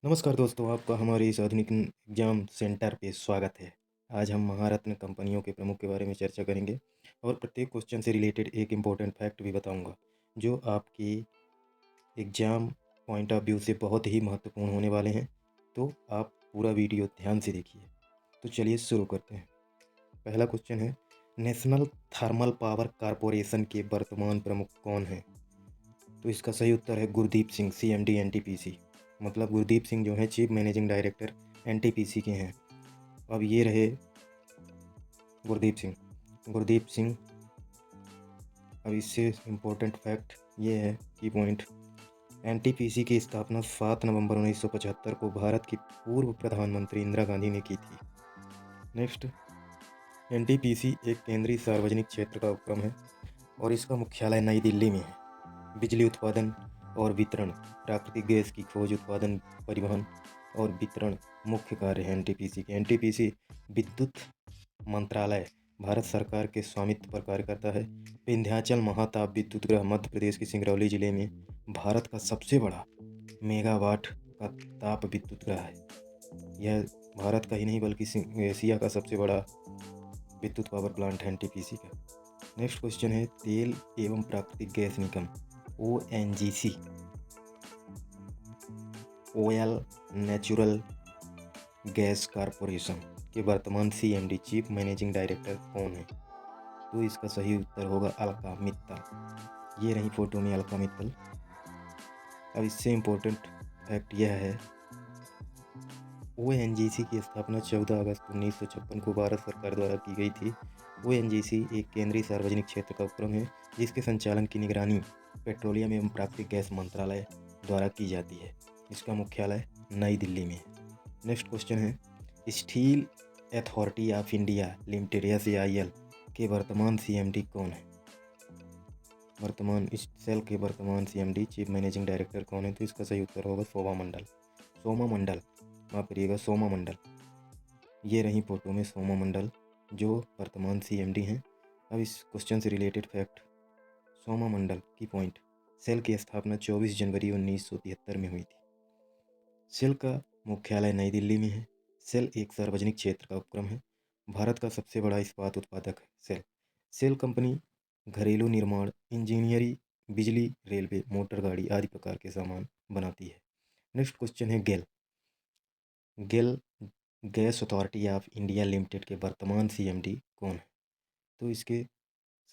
नमस्कार दोस्तों, आपका हमारे इस आधुनिक एग्जाम सेंटर पे स्वागत है। आज हम महारत्न कंपनियों के प्रमुख के बारे में चर्चा करेंगे और प्रत्येक क्वेश्चन से रिलेटेड एक इम्पोर्टेंट फैक्ट भी बताऊंगा, जो आपकी एग्जाम पॉइंट ऑफ व्यू से बहुत ही महत्वपूर्ण होने वाले हैं। तो आप पूरा वीडियो ध्यान से देखिए। तो चलिए शुरू करते हैं। पहला क्वेश्चन है, नेशनल थर्मल पावर कॉरपोरेशन के वर्तमान प्रमुख कौन हैं? तो इसका सही उत्तर है गुरदीप सिंह, CMD NTPC। मतलब गुरदीप सिंह जो है चीफ मैनेजिंग डायरेक्टर NTPC के हैं। अब ये रहे गुरदीप सिंह। अब इससे इम्पोर्टेंट फैक्ट ये है कि पॉइंट, NTPC की स्थापना 7 नवंबर 1975 को भारत की पूर्व प्रधानमंत्री इंदिरा गांधी ने की थी। नेक्स्ट, NTPC एक केंद्रीय सार्वजनिक क्षेत्र का उपक्रम है और इसका मुख्यालय नई दिल्ली में है। बिजली उत्पादन और वितरण, प्राकृतिक गैस की खोज, उत्पादन, परिवहन और वितरण मुख्य कार्य हैं NTPC के। NTPC विद्युत मंत्रालय भारत सरकार के स्वामित्व पर कार्य करता है। विंध्याचल महाताप विद्युत ग्रह मध्य प्रदेश के सिंगरौली जिले में भारत का सबसे बड़ा मेगावाट का ताप विद्युत ग्रह है। यह भारत का ही नहीं बल्कि एशिया का सबसे बड़ा विद्युत पावर प्लांट है NTPC का। नेक्स्ट क्वेश्चन है, तेल एवं प्राकृतिक गैस निगम ONGC, oil natural gas corporation के वर्तमान CMD चीफ मैनेजिंग डायरेक्टर कौन है? तो इसका सही उत्तर होगा अलका मित्तल। ये रही फोटो में अलका मित्तल। अब इससे इम्पोर्टेंट फैक्ट यह है, ONGC की स्थापना 14 अगस्त 1956 को भारत सरकार द्वारा की गई थी। ONGC एक केंद्रीय सार्वजनिक क्षेत्र का उपक्रम है जिसके संचालन की निगरानी पेट्रोलियम एवं प्राकृतिक गैस मंत्रालय द्वारा की जाती है। इसका मुख्यालय नई दिल्ली में है। नेक्स्ट क्वेश्चन है, steel authority of India limited SAIL के वर्तमान CMD कौन है? सेल के वर्तमान CMD चीफ मैनेजिंग डायरेक्टर कौन है? तो इसका सही उत्तर होगा सोमा मंडल। ये रही फोटो में सोमा मंडल जो वर्तमान CMD हैं। अब इस क्वेश्चन से रिलेटेड फैक्ट, सोमा मंडल की पॉइंट, सेल की स्थापना 24 जनवरी 1973 में हुई थी। सेल का मुख्यालय नई दिल्ली में है। सेल एक सार्वजनिक क्षेत्र का उपक्रम है। भारत का सबसे बड़ा इस्पात उत्पादक है सेल कंपनी घरेलू निर्माण, इंजीनियरिंग, बिजली, रेलवे, मोटर गाड़ी आदि प्रकार के सामान बनाती है। नेक्स्ट क्वेश्चन है, GAIL Gas Authority of India Limited के वर्तमान CMD कौन है? तो इसके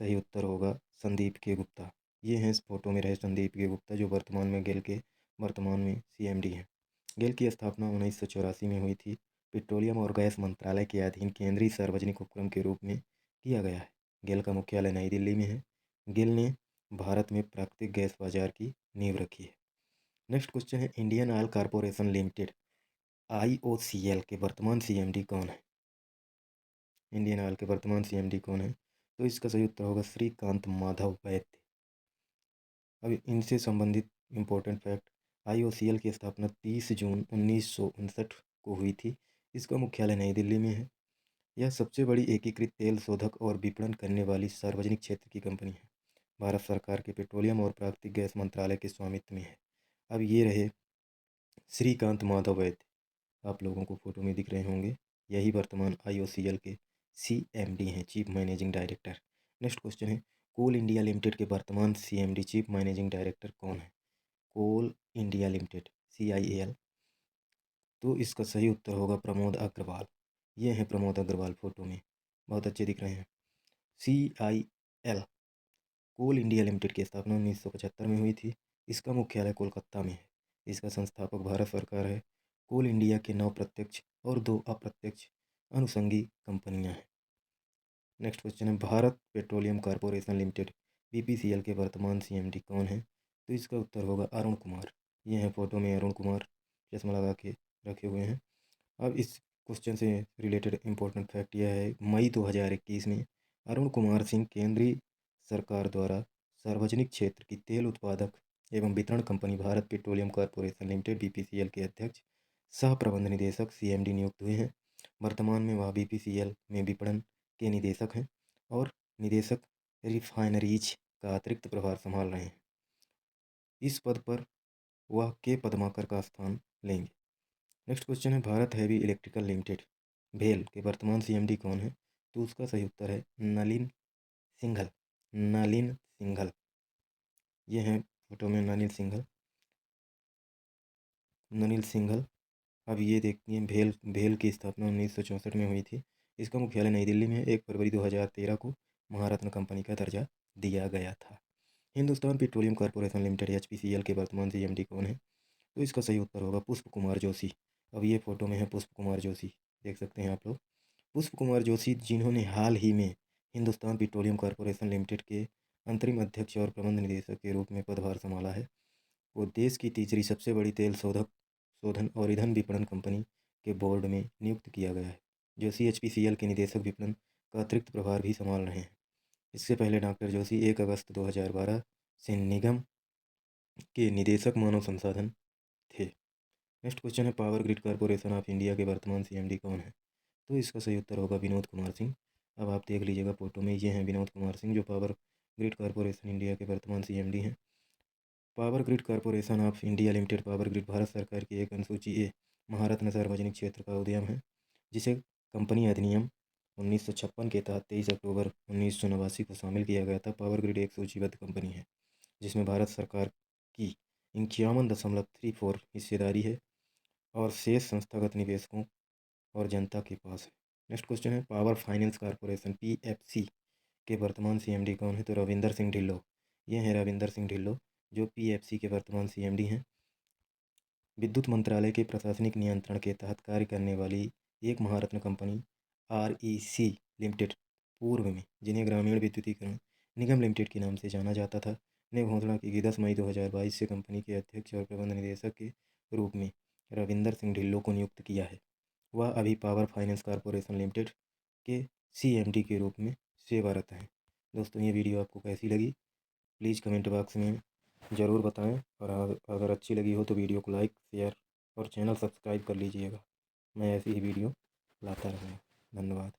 सही उत्तर होगा संदीप के गुप्ता। ये हैं इस फोटो में रहे संदीप के गुप्ता जो वर्तमान में गेल के वर्तमान में CMD हैं। गेल की स्थापना 1984 में हुई थी। पेट्रोलियम और गैस मंत्रालय के अधीन केंद्रीय सार्वजनिक उपक्रम के रूप में किया गया है। गेल का मुख्यालय नई दिल्ली में है। गेल ने भारत में प्राकृतिक गैस बाजार की नींव रखी है। नेक्स्ट क्वेश्चन है, Indian oil corporation limited IOCL के वर्तमान CMD कौन है? इंडियन ऑयल के वर्तमान CMD कौन है? तो इसका सही उत्तर होगा श्रीकांत माधव वैद्य। अब इनसे संबंधित इम्पोर्टेंट फैक्ट, IOCL की स्थापना 30 जून 1959 को हुई थी। इसका मुख्यालय नई दिल्ली में है। यह सबसे बड़ी एकीकृत तेल शोधक और विपणन करने वाली सार्वजनिक क्षेत्र की कंपनी है। भारत सरकार के पेट्रोलियम और प्राकृतिक गैस मंत्रालय के स्वामित्व में है। अब ये रहे श्रीकांत माधव वैद्य, आप लोगों को फोटो में दिख रहे होंगे। यही वर्तमान IOCL के CMD हैं, chief managing director. Next question है, कोल इंडिया लिमिटेड के वर्तमान CMD चीफ मैनेजिंग डायरेक्टर कौन है? कोल इंडिया लिमिटेड CIAL। तो इसका सही उत्तर होगा प्रमोद अग्रवाल। ये हैं प्रमोद अग्रवाल, फोटो में बहुत अच्छे दिख रहे हैं। CIL कोल इंडिया लिमिटेड की स्थापना 1975 में हुई थी। इसका मुख्यालय कोलकाता में है। इसका संस्थापक भारत सरकार है। कोल इंडिया के 9 प्रत्यक्ष और 2 अप्रत्यक्ष अनुषंगी कंपनियां हैं। नेक्स्ट क्वेश्चन है, Bharat petroleum corporation limited BPCL के वर्तमान CMD कौन है? तो इसका उत्तर होगा अरुण कुमार। ये हैं फोटो में अरुण कुमार, चश्मा लगा के रखे हुए हैं। अब इस क्वेश्चन से रिलेटेड इम्पोर्टेंट फैक्ट यह है, मई 2021 में अरुण कुमार सिंह केंद्रीय सरकार द्वारा सार्वजनिक क्षेत्र की तेल उत्पादक एवं वितरण company Bharat petroleum corporation limited BPCL के अध्यक्ष सह प्रबंध निदेशक CMD नियुक्त हुए हैं। वर्तमान में वह BPCL में विपणन के निदेशक हैं और निदेशक रिफाइनरीज का अतिरिक्त प्रभार संभाल रहे हैं। इस पद पर वह के पदमाकर का स्थान लेंगे। नेक्स्ट क्वेश्चन है भारत हैवी इलेक्ट्रिकल लिमिटेड भेल के वर्तमान सीएमडी कौन है? तो उसका सही उत्तर है नलिन सिंघल। नलिन सिंघल, ये हैं फोटो में नलिन सिंघल। नलिन सिंघल। अब ये देखिए भेल भेल की स्थापना 1964 में हुई थी। इसका मुख्यालय नई दिल्ली में 1 फरवरी 2013 को महारत्न कंपनी का दर्जा दिया गया था। Hindustan petroleum corporation limited HPCL के वर्तमान सीएमडी कौन है? तो इसका सही उत्तर होगा पुष्प कुमार जोशी। अब ये फोटो में है पुष्प कुमार जोशी, देख सकते हैं आप लोग। पुष्प कुमार जोशी, जिन्होंने हाल ही में हिंदुस्तान पेट्रोलियम कॉर्पोरेशन लिमिटेड के अंतरिम अध्यक्ष और प्रबंध निदेशक के रूप में पदभार संभाला है। वो देश की तीसरी सबसे बड़ी तेल शोधन और ईंधन विपणन कंपनी के बोर्ड में नियुक्त किया गया है। जोशी HPCL के निदेशक विपणन का अतिरिक्त प्रभार भी संभाल रहे हैं। इससे पहले डॉक्टर जोशी 1 अगस्त 2012 से निगम के निदेशक मानव संसाधन थे। नेक्स्ट क्वेश्चन है power grid corporation of India के वर्तमान सीएमडी कौन है? तो इसका सही उत्तर होगा विनोद कुमार सिंह। अब आप देख लीजिएगा फोटो में, ये हैं विनोद कुमार सिंह जो पावर ग्रिड कॉर्पोरेशन इंडिया के वर्तमान सीएमडी हैं। Power grid corporation of India limited power grid Bharat सरकार की एक अनुसूची ए महारत्न सार्वजनिक क्षेत्र का उद्यम है, जिसे कंपनी अधिनियम 1956 के तहत 23 अक्टूबर 1989 को शामिल किया गया था। पावर ग्रिड एक सूचीबद्ध कंपनी है जिसमें भारत सरकार की 51.34% हिस्सेदारी है और शेष संस्थागत निवेशकों और जनता के पास है। नेक्स्ट क्वेश्चन है पावर फाइनेंस कॉर्पोरेशन PFC के वर्तमान सीएमडी कौन है? तो रविंदर सिंह ढिल्लों। ये हैं रविंदर सिंह ढिल्लों जो PFC के वर्तमान सीएमडी हैं। विद्युत मंत्रालय के प्रशासनिक नियंत्रण के तहत कार्य करने वाली एक महारत्न कंपनी REC लिमिटेड पूर्व में, जिन्हें ग्रामीण विद्युतीकरण निगम लिमिटेड के नाम से जाना जाता था, ने घोषणा की कि 10 मई 2022 से कंपनी के अध्यक्ष और प्रबंध निदेशक के रूप में रविंदर सिंह ढिल्लों को नियुक्त किया है। वह अभी पावर फाइनेंस कॉर्पोरेशन लिमिटेड के CMD के रूप में सेवारत हैं। दोस्तों, ये वीडियो आपको कैसी लगी प्लीज़ कमेंट बॉक्स में ज़रूर बताएं, और अगर अच्छी लगी हो तो वीडियो को लाइक, शेयर और चैनल सब्सक्राइब कर लीजिएगा। मैं ऐसी ही वीडियो लाता रहूँगा। धन्यवाद।